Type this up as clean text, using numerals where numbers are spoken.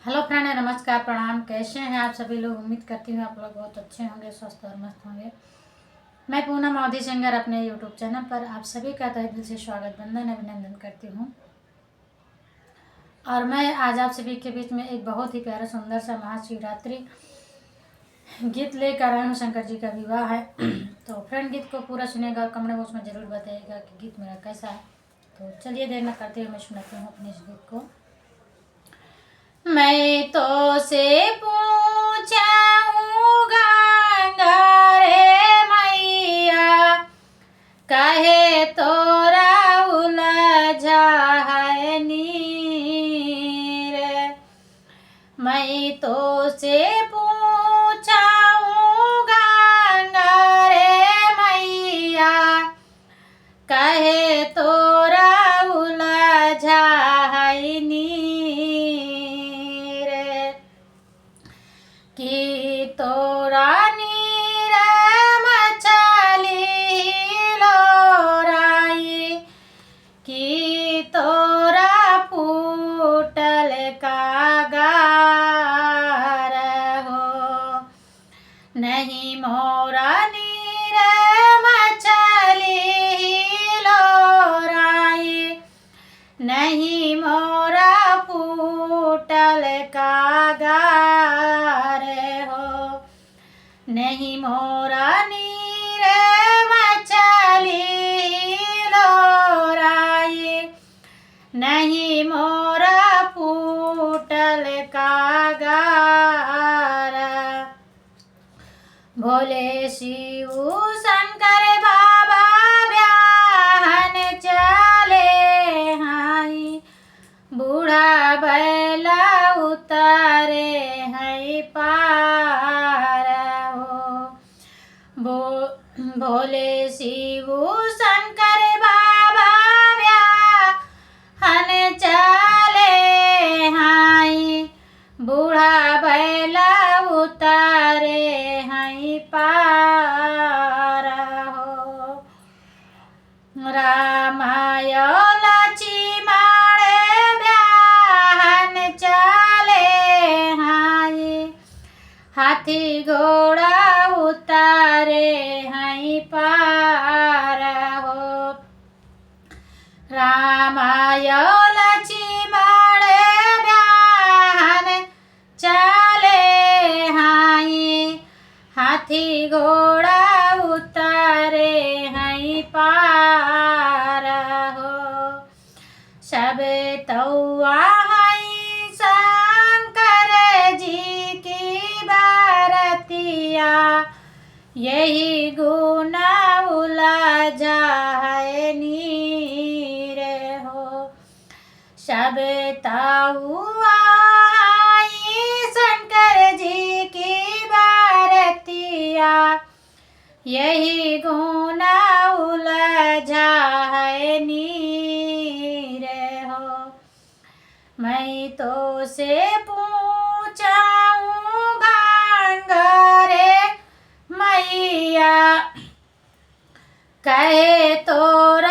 Hello friend, नमस्कार, प्रणाम। कैसे हैं आप सभी लोग? उम्मीद करती हूँ आप लोग बहुत अच्छे होंगे, स्वस्थ और मस्त होंगे। मैं पूनम मावधी सिंगर अपने यूट्यूब चैनल पर आप सभी का तहे दिल से स्वागत, वंदन, अभिनंदन करती हूँ। और मैं आज आप सभी के बीच में एक बहुत ही प्यारा सुंदर सा महाशिवरात्रि गीत लेकर आया हूँ। शंकर जी का विवाह है। तो फ्रेंड, गीत को पूरा सुनेगा और कमेंट बॉक्स में ज़रूर बताइएगा कि गीत मेरा कैसा है। तो चलिए देर न करते हुए मैं सुनाती हूँ अपने इस गीत को। मैं तो से पूछूं गंगा रे मैया, कहे तोरा उलझा है नीर। मैं तो से पूछूं गंगा रे मैया, कहे तोरा उलझा है नीर। कि तोरा नीर मछली लोराई, कि तोरा फूटल कागार हो। नहीं मोरा नीर मछली लोराई, नहीं मोरा फूटल कागार हो। नहीं मोरा नीर मछली लोराई, नहीं मोरा फूटल कागार। भोले शिव शंकर बाबा ब्याहन चले हाई, बूढ़ा बैला उतारे है पार हो। भोले शिव शंकर बाबा ब्याहन चले हाई, बूढ़ा बैला उतारे हैं पार हो। रामायण चिमाड़े ब्याहन चले हाई, हाथी घोड़ा उतारे हैं पार हो। रामायण चिमाड़े ब्याहन चले हाई, हाथी घोड़ा उतारे हैं पार हो। सब तौआ हैं शंकर जी की बारतिया, यही गुण उलझा है नीर हो। सब तौआ हैं शंकर जी की बारतिया, यही गुण उलझा है नीर हो। मैं तो से पूछूं गंगा रे मैया, कहे तोरा